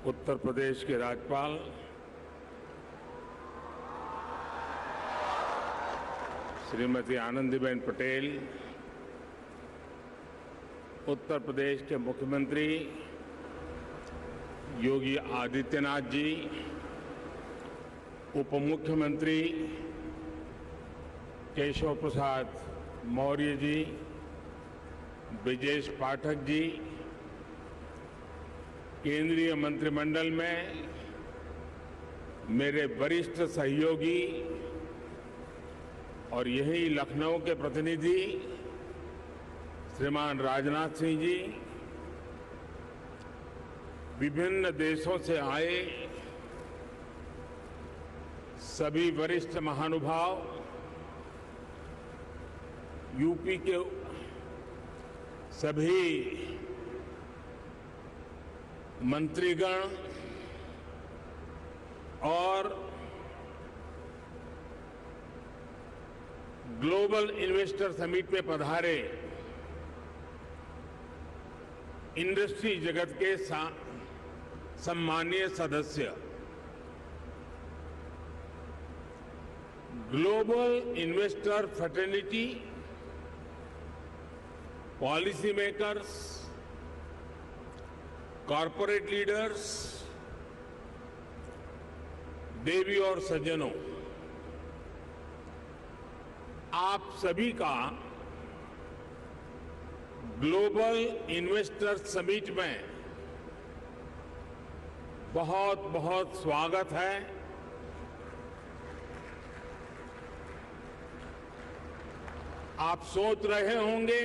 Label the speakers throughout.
Speaker 1: उत्तर प्रदेश के राज्यपाल श्रीमती आनंदीबेन पटेल, उत्तर प्रदेश के मुख्यमंत्री योगी आदित्यनाथ जी, उप मुख्यमंत्री केशव प्रसाद मौर्य जी, ब्रिजेश पाठक जी, केंद्रीय मंत्रिमंडल में मेरे वरिष्ठ सहयोगी और यही लखनऊ के प्रतिनिधि श्रीमान राजनाथ सिंह जी, विभिन्न देशों से आए सभी वरिष्ठ महानुभाव, यूपी के सभी मंत्रीगण और ग्लोबल इन्वेस्टर समिट में पधारे इंडस्ट्री जगत के सम्मानीय सदस्य, global investor fraternity, policy makers, corporate leaders, देवी और सज्जनों, आप सभी का ग्लोबल इन्वेस्टर समिट में बहुत बहुत स्वागत है। आप सोच रहे होंगे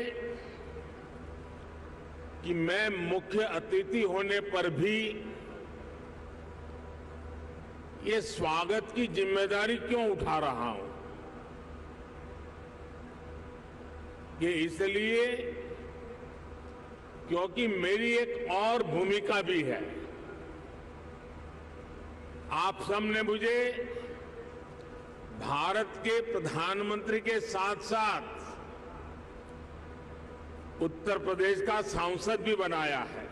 Speaker 1: कि मैं मुख्य अतिथि होने पर भी ये स्वागत की जिम्मेदारी क्यों उठा रहा हूं। ये इसलिए क्योंकि मेरी एक और भूमिका भी है। आप सबने मुझे भारत के प्रधानमंत्री के साथ साथ उत्तर प्रदेश का सांसद भी बनाया है।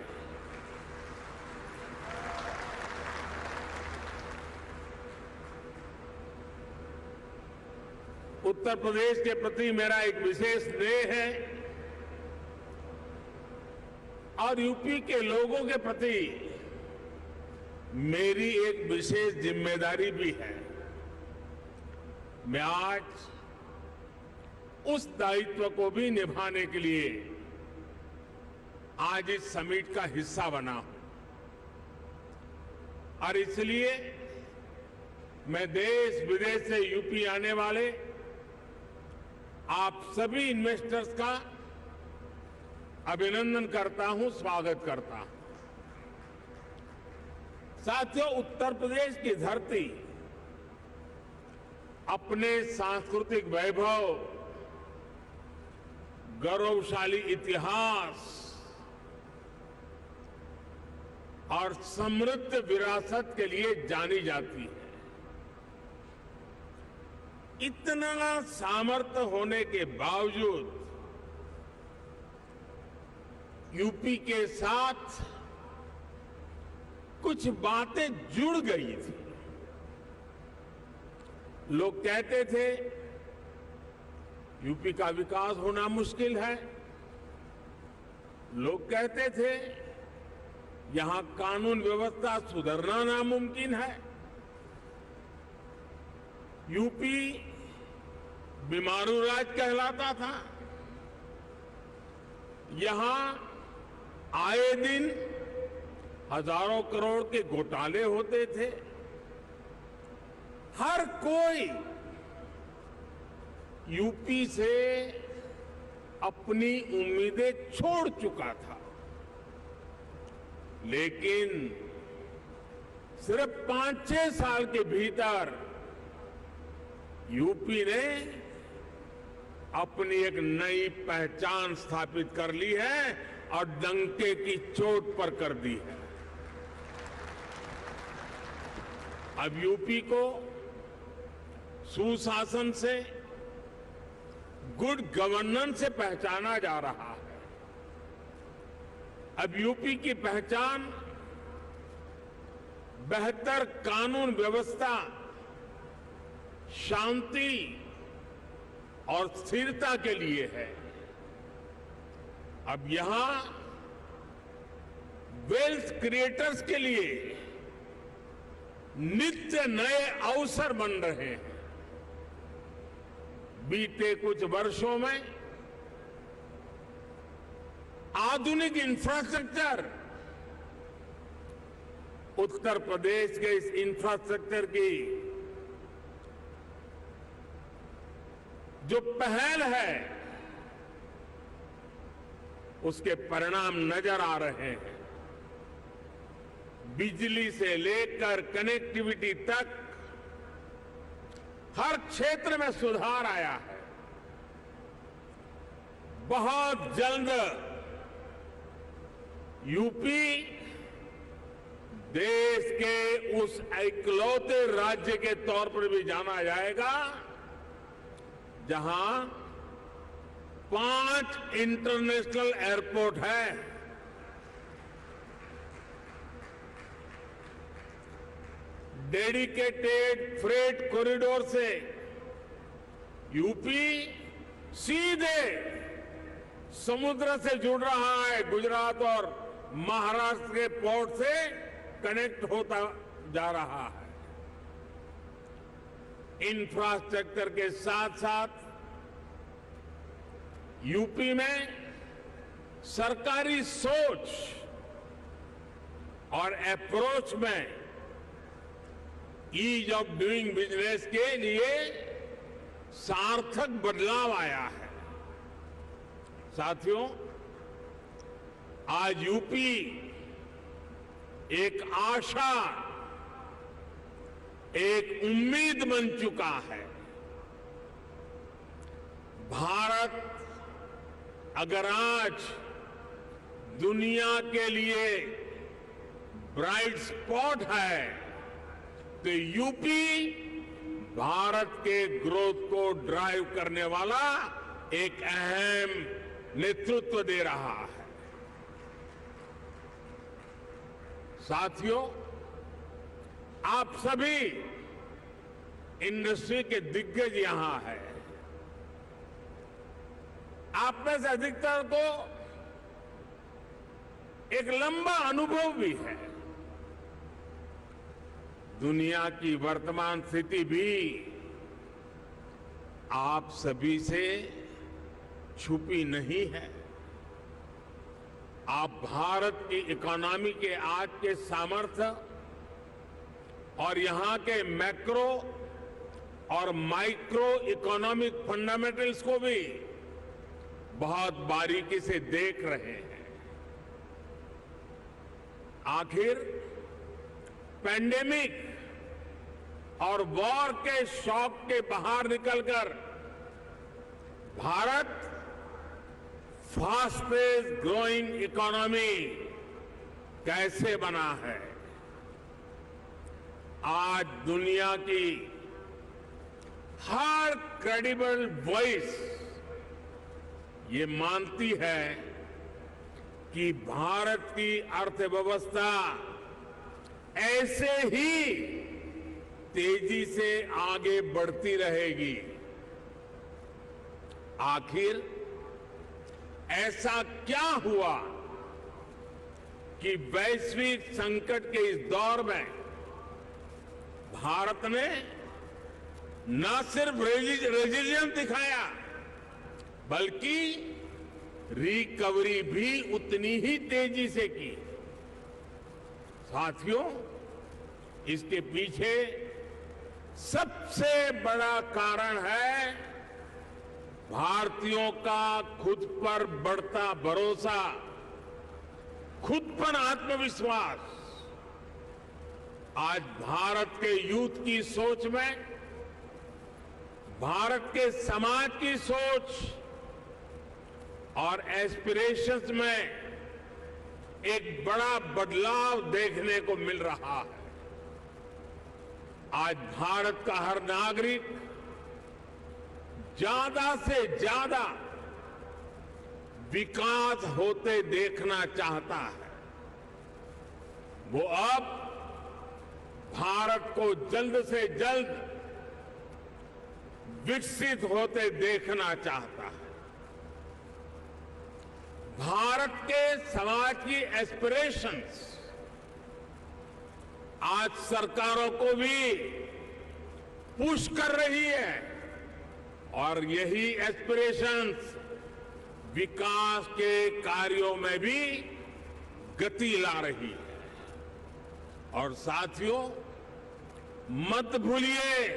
Speaker 1: उत्तर प्रदेश के प्रति मेरा एक विशेष स्नेह है और यूपी के लोगों के प्रति मेरी एक विशेष जिम्मेदारी भी है। मैं आज उस दायित्व को भी निभाने के लिए आज इस समिट का हिस्सा बना हूं और इसलिए मैं देश विदेश से यूपी आने वाले आप सभी इन्वेस्टर्स का अभिनंदन करता हूं, स्वागत करता हूं। साथियों, उत्तर प्रदेश की धरती अपने सांस्कृतिक वैभव, गौरवशाली इतिहास और समृद्ध विरासत के लिए जानी जाती है। इतना सामर्थ्य होने के बावजूद यूपी के साथ कुछ बातें जुड़ गई थी। लोग कहते थे यूपी का विकास होना मुश्किल है। लोग कहते थे यहां कानून व्यवस्था सुधरना नामुमकिन है। यूपी बीमारू राज्य कहलाता था। यहां आए दिन हजारों करोड़ के घोटाले होते थे। हर कोई यूपी से अपनी उम्मीदें छोड़ चुका था। लेकिन सिर्फ 5-6 साल के भीतर यूपी ने अपनी एक नई पहचान स्थापित कर ली है और डंके की चोट पर कर दी है। अब यूपी को सुशासन से, गुड गवर्नेंस से पहचाना जा रहा है। अब यूपी की पहचान बेहतर कानून व्यवस्था, शांति और स्थिरता के लिए है। अब यहां वेल्थ क्रिएटर्स के लिए नित्य नए अवसर बन रहे हैं। बीते कुछ वर्षों में आधुनिक इंफ्रास्ट्रक्चर, उत्तर प्रदेश के इस इंफ्रास्ट्रक्चर की जो पहल है, उसके परिणाम नजर आ रहे हैं। बिजली से लेकर कनेक्टिविटी तक हर क्षेत्र में सुधार आया है। बहुत जल्द यूपी देश के उस इकलौते राज्य के तौर पर भी जाना जाएगा जहां 5 इंटरनेशनल एयरपोर्ट है। डेडिकेटेड फ्रेट कॉरिडोर से यूपी सीधे समुद्र से जुड़ रहा है, गुजरात और महाराष्ट्र के पोर्ट से कनेक्ट होता जा रहा है। इंफ्रास्ट्रक्चर के साथ साथ यूपी में सरकारी सोच और अप्रोच में ईज ऑफ डूइंग बिजनेस के लिए सार्थक बदलाव आया है। साथियों, आज यूपी एक आशा, एक उम्मीद बन चुका है। भारत अगर आज दुनिया के लिए ब्राइट स्पॉट है, तो यूपी भारत के ग्रोथ को ड्राइव करने वाला एक अहम नेतृत्व दे रहा है। साथियों, आप सभी इंडस्ट्री के दिग्गज यहां हैं। आप में से अधिकतर को एक लंबा अनुभव भी है। दुनिया की वर्तमान स्थिति भी आप सभी से छुपी नहीं है। आप भारत की इकोनॉमी के आज के सामर्थ्य और यहां के मैक्रो और माइक्रो इकोनॉमिक फंडामेंटल्स को भी बहुत बारीकी से देख रहे हैं। आखिर पैंडेमिक और वॉर के शॉक के बाहर निकलकर भारत फास्टेस्ट ग्रोइंग इकोनॉमी कैसे बना है? आज दुनिया की हर क्रेडिबल वॉइस ये मानती है कि भारत की अर्थव्यवस्था ऐसे ही तेजी से आगे बढ़ती रहेगी। आखिर ऐसा क्या हुआ कि वैश्विक संकट के इस दौर में भारत ने न सिर्फ रेजिलियंस दिखाया, बल्कि रिकवरी भी उतनी ही तेजी से की। साथियों, इसके पीछे सबसे बड़ा कारण है भारतीयों का खुद पर बढ़ता भरोसा, खुद पर आत्मविश्वास। आज भारत के यूथ की सोच में, भारत के समाज की सोच और एस्पिरेशंस में एक बड़ा बदलाव देखने को मिल रहा है। आज भारत का हर नागरिक ज्यादा से ज्यादा विकास होते देखना चाहता है। वो अब भारत को जल्द से जल्द विकसित होते देखना चाहता है। भारत के समाज की एस्पिरेशंस आज सरकारों को भी पुश कर रही है और यही एस्पिरेशंस विकास के कार्यों में भी गति ला रही है। और साथियों, मत भूलिए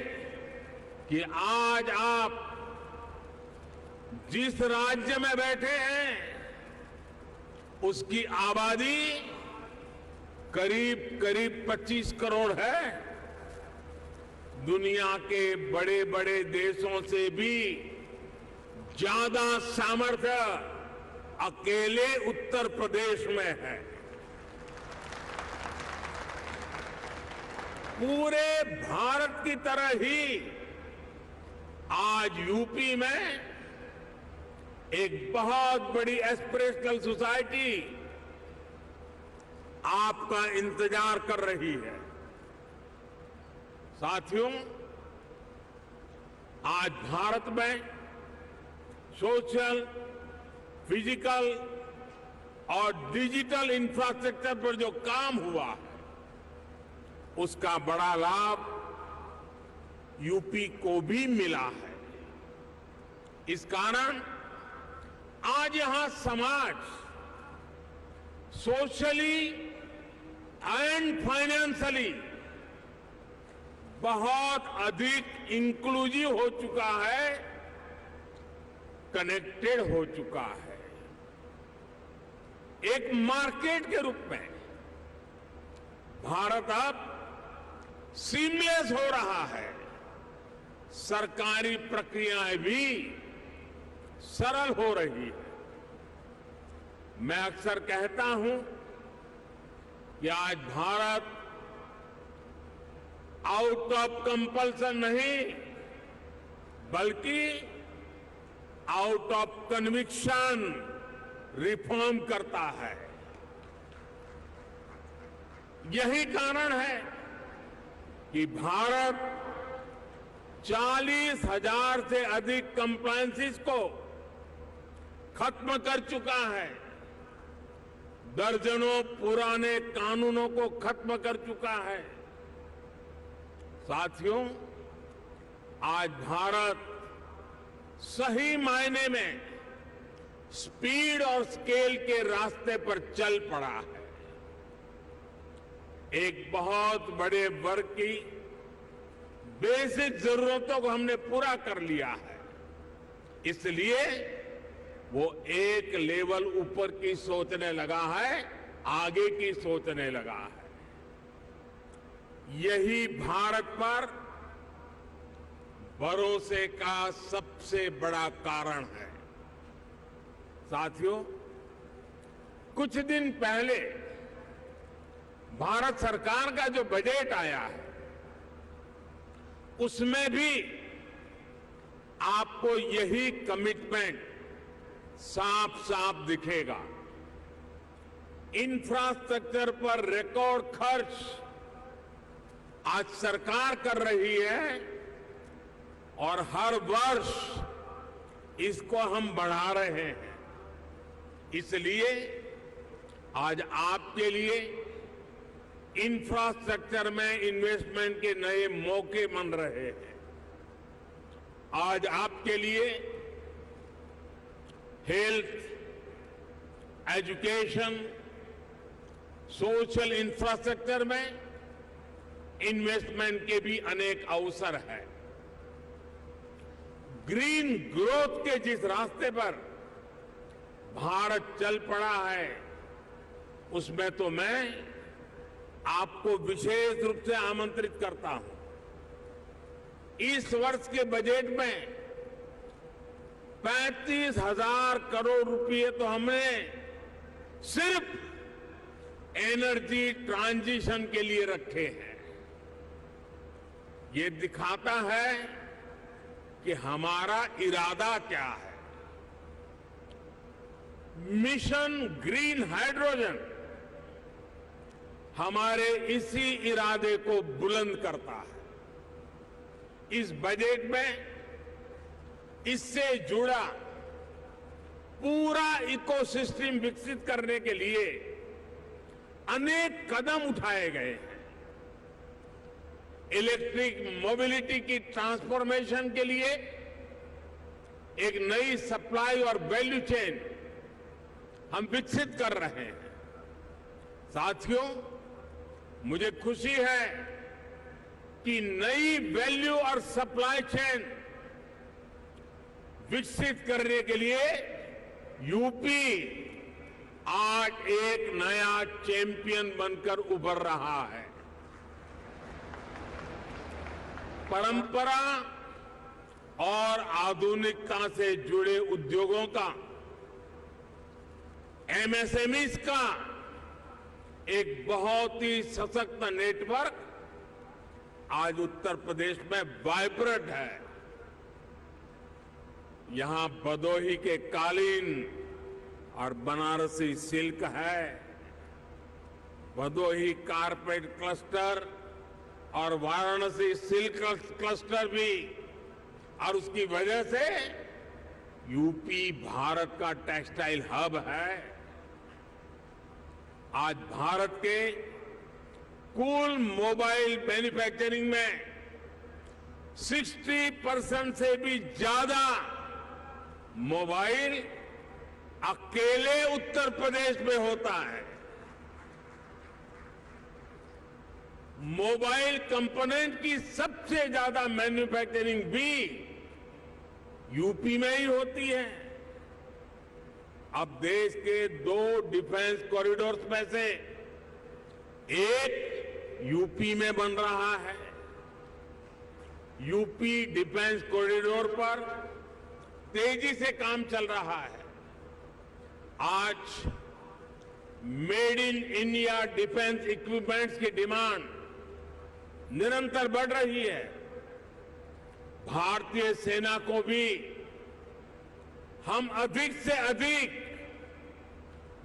Speaker 1: कि आज आप जिस राज्य में बैठे हैं उसकी आबादी करीब करीब 25 करोड़ है। दुनिया के बड़े बड़े देशों से भी ज्यादा सामर्थ्य अकेले उत्तर प्रदेश में है। पूरे भारत की तरह ही आज यूपी में एक बहुत बड़ी एस्पिरेशनल सोसाइटी आपका इंतजार कर रही है। साथियों, आज भारत में सोशल, फिजिकल और डिजिटल इंफ्रास्ट्रक्चर पर जो काम हुआ है उसका बड़ा लाभ यूपी को भी मिला है। इस कारण आज यहां समाज सोशली एंड फाइनेंशियली बहुत अधिक इंक्लूसिव हो चुका है, कनेक्टेड हो चुका है। एक मार्केट के रूप में भारत अब सीमलेस हो रहा है। सरकारी प्रक्रियाएं भी सरल हो रही है। मैं अक्सर कहता हूं कि आज भारत आउट ऑफ कंपल्सन नहीं बल्कि आउट ऑफ कन्विक्शन रिफॉर्म करता है। यही कारण है कि भारत 40,000 से अधिक कंप्लायंसेस को खत्म कर चुका है। दर्जनों पुराने कानूनों को खत्म कर चुका है। साथियों, आज भारत सही मायने में स्पीड और स्केल के रास्ते पर चल पड़ा है। एक बहुत बड़े वर्ग की बेसिक जरूरतों को हमने पूरा कर लिया है। इसलिए वो एक लेवल ऊपर की सोचने लगा है, आगे की सोचने लगा है। यही भारत पर भरोसे का सबसे बड़ा कारण है। साथियों, कुछ दिन पहले भारत सरकार का जो बजट आया है उसमें भी आपको यही कमिटमेंट साफ साफ दिखेगा। इंफ्रास्ट्रक्चर पर रिकॉर्ड खर्च आज सरकार कर रही है और हर वर्ष इसको हम बढ़ा रहे हैं। इसलिए आज आपके लिए इंफ्रास्ट्रक्चर में इन्वेस्टमेंट के नए मौके बन रहे हैं। आज आपके लिए हेल्थ, एजुकेशन, सोशल इंफ्रास्ट्रक्चर में इन्वेस्टमेंट के भी अनेक अवसर हैं। ग्रीन ग्रोथ के जिस रास्ते पर भारत चल पड़ा है उसमें तो मैं आपको विशेष रूप से आमंत्रित करता हूं। इस वर्ष के बजट में 35,000 करोड़ रुपए तो हमने सिर्फ एनर्जी ट्रांजिशन के लिए रखे हैं। ये दिखाता है कि हमारा इरादा क्या है। मिशन ग्रीन हाइड्रोजन हमारे इसी इरादे को बुलंद करता है। इस बजट में इससे जुड़ा पूरा इकोसिस्टम विकसित करने के लिए अनेक कदम उठाए गए हैं। इलेक्ट्रिक मोबिलिटी की ट्रांसफॉर्मेशन के लिए एक नई सप्लाई और वैल्यू चेन हम विकसित कर रहे हैं। साथियों, मुझे खुशी है कि नई वैल्यू और सप्लाई चेन विकसित करने के लिए यूपी आज एक नया चैंपियन बनकर उभर रहा है। परंपरा और आधुनिकता से जुड़े उद्योगों का, एमएसएमईज का एक बहुत ही सशक्त नेटवर्क आज उत्तर प्रदेश में वाइब्रेंट है। यहां भदोही के कालीन और बनारसी सिल्क है, भदोही कारपेट क्लस्टर और वाराणसी सिल्क क्लस्टर भी, और उसकी वजह से यूपी भारत का टेक्सटाइल हब है। आज भारत के कुल मोबाइल मैन्युफैक्चरिंग में 60% से भी ज्यादा मोबाइल अकेले उत्तर प्रदेश में होता है। मोबाइल कंपोनेंट की सबसे ज्यादा मैन्युफैक्चरिंग भी यूपी में ही होती है। अब देश के 2 डिफेंस कॉरिडोर्स में से एक यूपी में बन रहा है। यूपी डिफेंस कॉरिडोर पर तेजी से काम चल रहा है। आज made in India defence equipments की डिमांड निरंतर बढ़ रही है। भारतीय सेना को भी हम अधिक से अधिक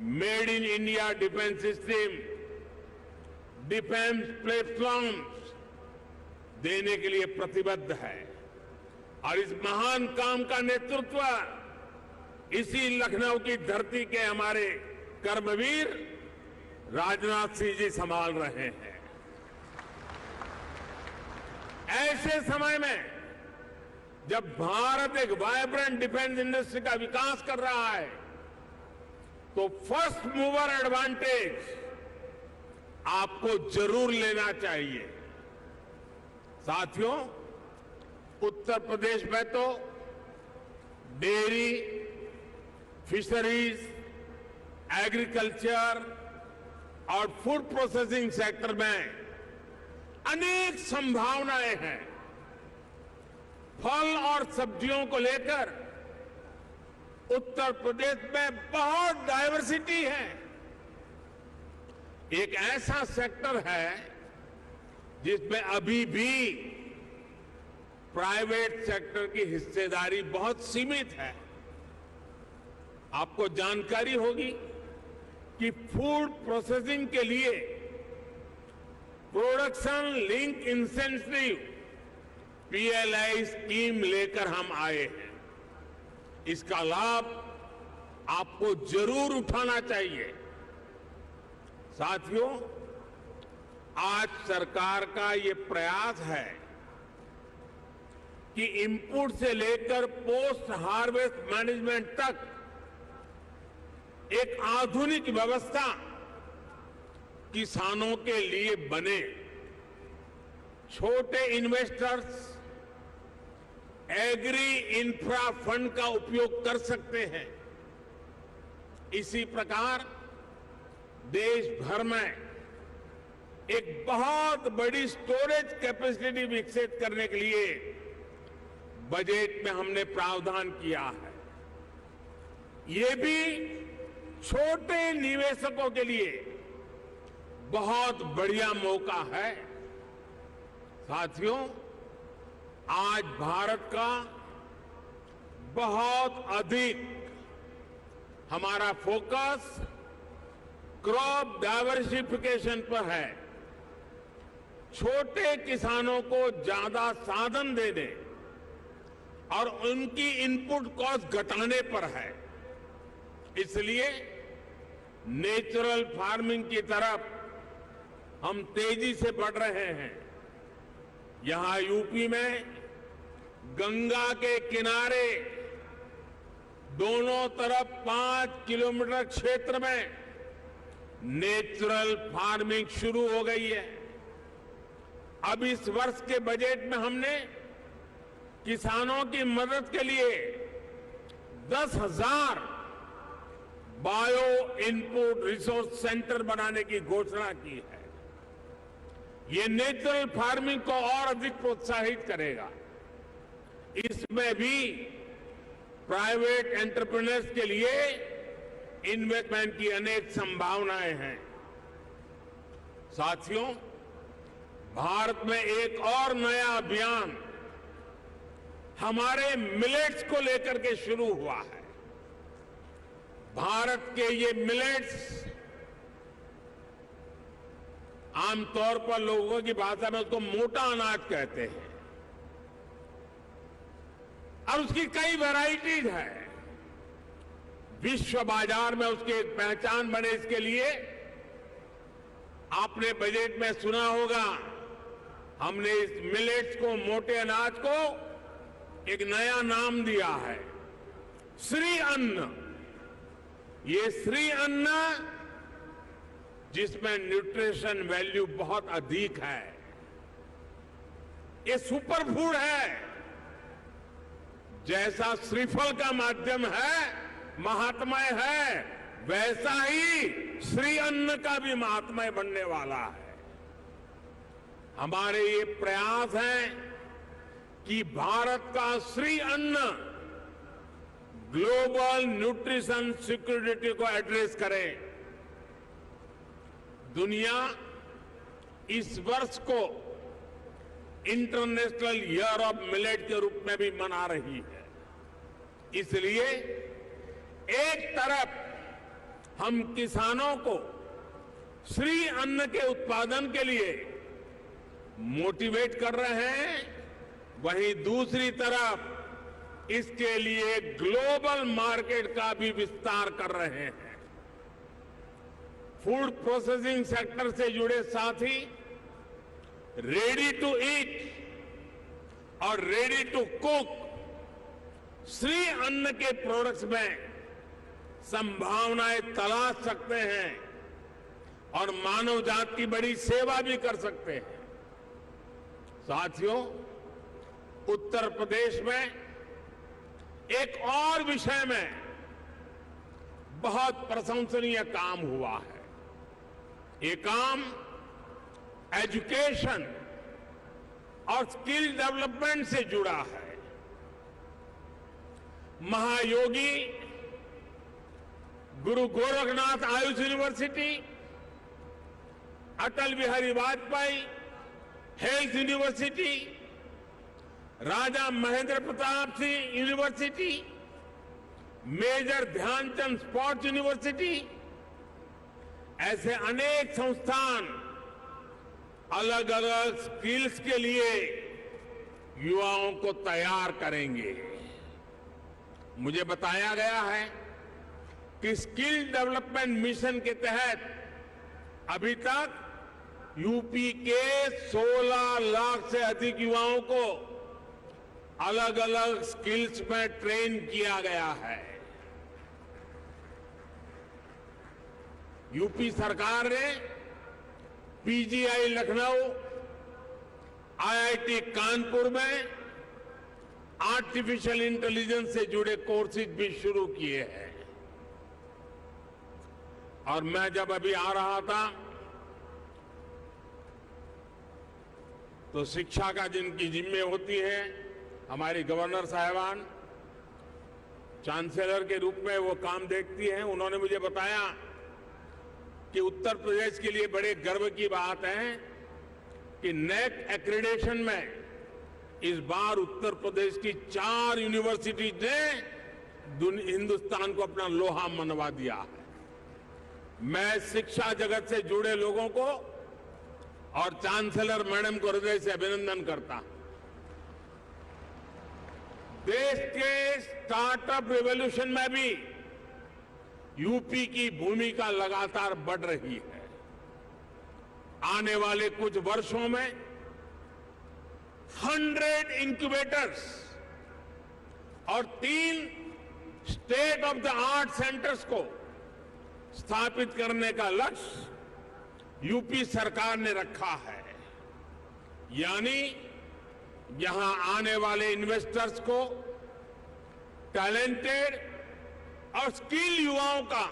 Speaker 1: made in India defence system, defence platforms देने के लिए प्रतिबद्ध है। और इस महान काम का नेतृत्व इसी लखनऊ की धरती के हमारे कर्मवीर राजनाथ सिंह जी संभाल रहे हैं। ऐसे समय में जब भारत एक वाइब्रेंट डिफेंस इंडस्ट्री का विकास कर रहा है, तो फर्स्ट मूवर एडवांटेज आपको जरूर लेना चाहिए। साथियों, उत्तर प्रदेश में तो डेयरी, फिशरीज, एग्रीकल्चर और फूड प्रोसेसिंग सेक्टर में अनेक संभावनाएं हैं। फल और सब्जियों को लेकर उत्तर प्रदेश में बहुत डायवर्सिटी है। एक ऐसा सेक्टर है जिसमें अभी भी प्राइवेट सेक्टर की हिस्सेदारी बहुत सीमित है। आपको जानकारी होगी कि फूड प्रोसेसिंग के लिए production link incentive PLI scheme लेकर हम आए हैं। इसका लाभ आपको जरूर उठाना चाहिए। साथियों, आज सरकार का ये प्रयास है कि इनपुट से लेकर पोस्ट हार्वेस्ट मैनेजमेंट तक एक आधुनिक व्यवस्था किसानों के लिए बने। छोटे इन्वेस्टर्स एग्री इंफ्रा फंड का उपयोग कर सकते हैं। इसी प्रकार देश भर में एक बहुत बड़ी स्टोरेज कैपेसिटी विकसित करने के लिए बजट में हमने प्रावधान किया है। ये भी छोटे निवेशकों के लिए बहुत बढ़िया मौका है। साथियों, आज भारत का बहुत अधिक हमारा फोकस क्रॉप डाइवर्सिफिकेशन पर है, छोटे किसानों को ज्यादा साधन देने और उनकी इनपुट कॉस्ट घटाने पर है। इसलिए नेचुरल फार्मिंग की तरफ हम तेजी से बढ़ रहे हैं। यहां यूपी में गंगा के किनारे दोनों तरफ 5 किलोमीटर क्षेत्र में नेचुरल फार्मिंग शुरू हो गई है। अब इस वर्ष के बजट में हमने किसानों की मदद के लिए 10,000 बायो इनपुट रिसोर्स सेंटर बनाने की घोषणा की है। ये नेचुरल फार्मिंग को और अधिक प्रोत्साहित करेगा। इसमें भी प्राइवेट एंटरप्रेन्योर्स के लिए इन्वेस्टमेंट की अनेक संभावनाएं हैं। साथियों, भारत में एक और नया अभियान हमारे मिलेट्स को लेकर के शुरू हुआ है। भारत के ये मिलेट्स आमतौर पर लोगों की भाषा में उसको मोटा अनाज कहते हैं और उसकी कई वैरायटीज है। विश्व बाजार में उसकी एक पहचान बने, इसके लिए आपने बजट में सुना होगा, हमने इस मिलेट्स को, मोटे अनाज को एक नया नाम दिया है, श्री अन्न। ये श्री अन्न जिसमें न्यूट्रिशन वैल्यू बहुत अधिक है, ये सुपर फूड है। जैसा श्रीफल का माध्यम है, महात्मय है, वैसा ही श्री अन्न का भी महात्मय बनने वाला है। हमारे ये प्रयास हैं कि भारत का श्री अन्न ग्लोबल न्यूट्रिशन सिक्योरिटी को एड्रेस करे। दुनिया इस वर्ष को इंटरनेशनल ईयर ऑफ मिलेट के रूप में भी मना रही है। इसलिए एक तरफ हम किसानों को श्री अन्न के उत्पादन के लिए मोटिवेट कर रहे हैं, वहीं दूसरी तरफ इसके लिए ग्लोबल मार्केट का भी विस्तार कर रहे हैं। फूड प्रोसेसिंग सेक्टर से जुड़े साथी रेडी टू ईट और रेडी टू कुक श्री अन्न के प्रोडक्ट्स में संभावनाएं तलाश सकते हैं और मानव जाति की बड़ी सेवा भी कर सकते हैं। साथियों, उत्तर प्रदेश में एक और विषय में बहुत प्रशंसनीय काम हुआ है। ये काम एजुकेशन और स्किल डेवलपमेंट से जुड़ा है। Mahayogi Guru Gorakhnath Ayush university, Atal Bihari Vajpayee health university, Raja Mahendra Pratap Singh university, major Dhyanchand sports university, ऐसे अनेक संस्थान अलग अलग स्किल्स के लिए युवाओं को तैयार करेंगे। मुझे बताया गया है कि स्किल डेवलपमेंट मिशन के तहत अभी तक यूपी के 16 लाख से अधिक युवाओं को अलग अलग स्किल्स में ट्रेन किया गया है। यूपी सरकार ने पीजीआई लखनऊ, आईआईटी कानपुर में आर्टिफिशियल इंटेलिजेंस से जुड़े कोर्सेज भी शुरू किए हैं। और मैं जब अभी आ रहा था तो शिक्षा का जिनकी जिम्मे होती है, हमारी गवर्नर साहिबान चांसलर के रूप में वो काम देखती हैं, उन्होंने मुझे बताया कि उत्तर प्रदेश के लिए बड़े गर्व की बात है कि नेक एक्रेडिटेशन में इस बार उत्तर प्रदेश की 4 यूनिवर्सिटीज ने हिंदुस्तान को अपना लोहा मनवा दिया है। मैं शिक्षा जगत से जुड़े लोगों को और चांसलर मैडम को हृदय से अभिनंदन करता हूं। देश के स्टार्टअप रिवॉल्यूशन में भी यूपी की भूमिका लगातार बढ़ रही है। आने वाले कुछ वर्षों में 100 इंक्यूबेटर्स और 3 state of the art centres को स्थापित करने का लक्ष्य यूपी सरकार ने रखा है। यानी यहां आने वाले इन्वेस्टर्स को टैलेंटेड और स्किल युवाओं का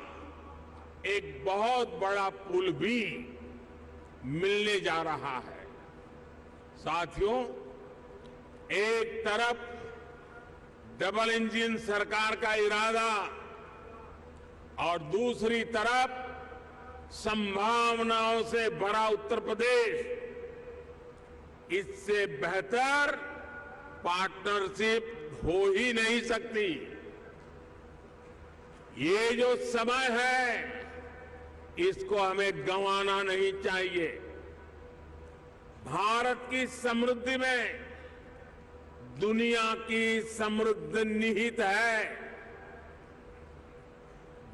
Speaker 1: एक बहुत बड़ा पूल भी मिलने जा रहा है। साथियों, एक तरफ डबल इंजन सरकार का इरादा और दूसरी तरफ संभावनाओं से भरा उत्तर प्रदेश, इससे बेहतर पार्टनरशिप हो ही नहीं सकती। ये जो समय है, इसको हमें गंवाना नहीं चाहिए। भारत की समृद्धि में दुनिया की समृद्धि निहित है।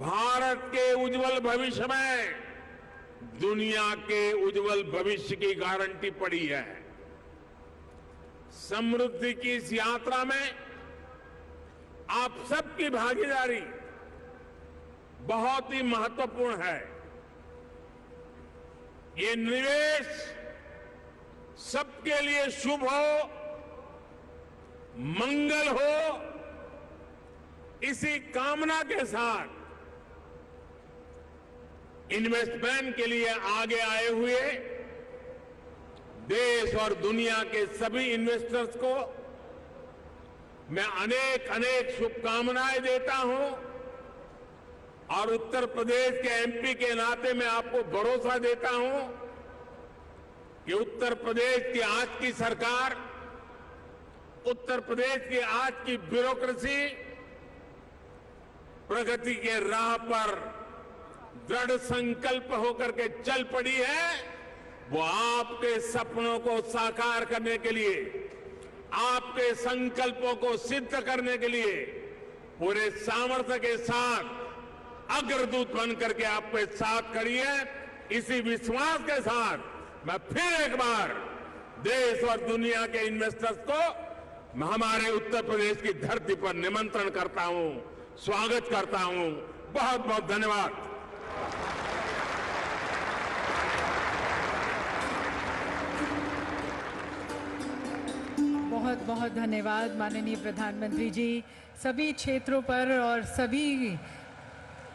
Speaker 1: भारत के उज्जवल भविष्य में दुनिया के उज्जवल भविष्य की गारंटी पड़ी है। समृद्धि की इस यात्रा में आप सबकी भागीदारी बहुत ही महत्वपूर्ण है। ये निवेश सबके लिए शुभ हो, मंगल हो, इसी कामना के साथ इन्वेस्टमेंट के लिए आगे आए हुए देश और दुनिया के सभी इन्वेस्टर्स को मैं अनेक अनेक शुभकामनाएं देता हूं और उत्तर प्रदेश के एमपी के नाते मैं आपको भरोसा देता हूं कि उत्तर प्रदेश की आज की सरकार, उत्तर प्रदेश की आज की ब्यूरोक्रेसी प्रगति के राह पर दृढ़ संकल्प होकर के चल पड़ी है। वो आपके सपनों को साकार करने के लिए, आपके संकल्पों को सिद्ध करने के लिए पूरे सामर्थ्य के साथ अग्रदूत बन करके आपके साथ खड़ी है। इसी विश्वास के साथ मैं फिर एक बार देश और दुनिया के इन्वेस्टर्स को हमारे उत्तर प्रदेश की धरती पर निमंत्रण करता हूं, स्वागत करता हूं। बहुत बहुत धन्यवाद।
Speaker 2: बहुत बहुत धन्यवाद माननीय प्रधानमंत्री जी। सभी क्षेत्रों पर और सभी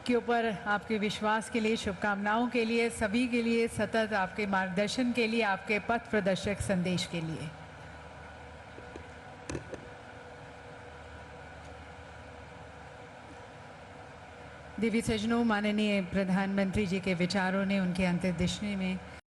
Speaker 2: के ऊपर आपके विश्वास के लिए, शुभकामनाओं के लिए, सभी के लिए सतत आपके मार्गदर्शन के लिए, आपके पथ प्रदर्शक संदेश के लिए। दिव्य सज्जनों, माननीय प्रधानमंत्री जी के विचारों ने, उनके अंतर्दृष्टि में